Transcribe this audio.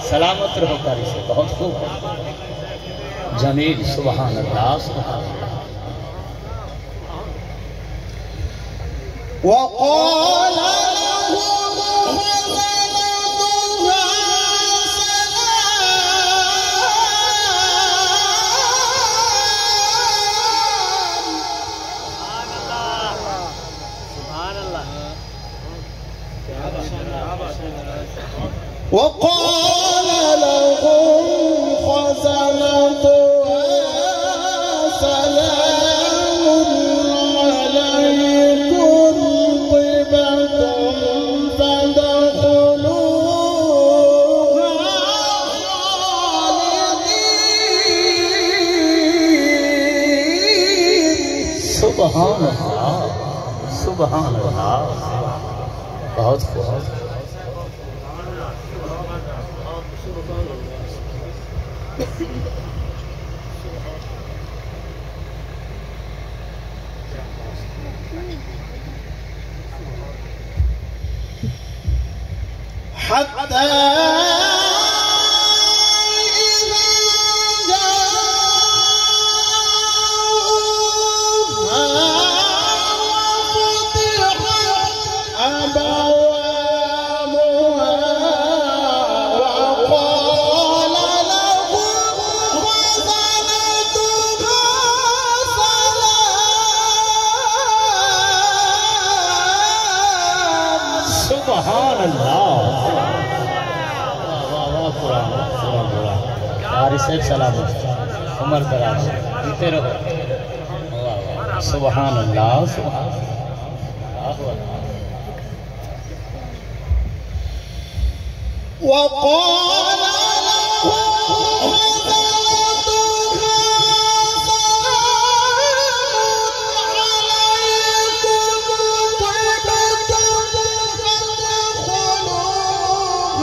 सलामत रहो कारी से बहुत खूब जमील सुभान अल्लाह सुभान وقال لهم خزنتها سلام عليكم طبتم فادخلوها خالدين सुभान अल्लाह सुभान अल्लाह बहुत खूब حتى सुभान अल्लाह साहब सलामत उमर दराज जीते रहो सुभान अल्लाह सुभान अल्लाह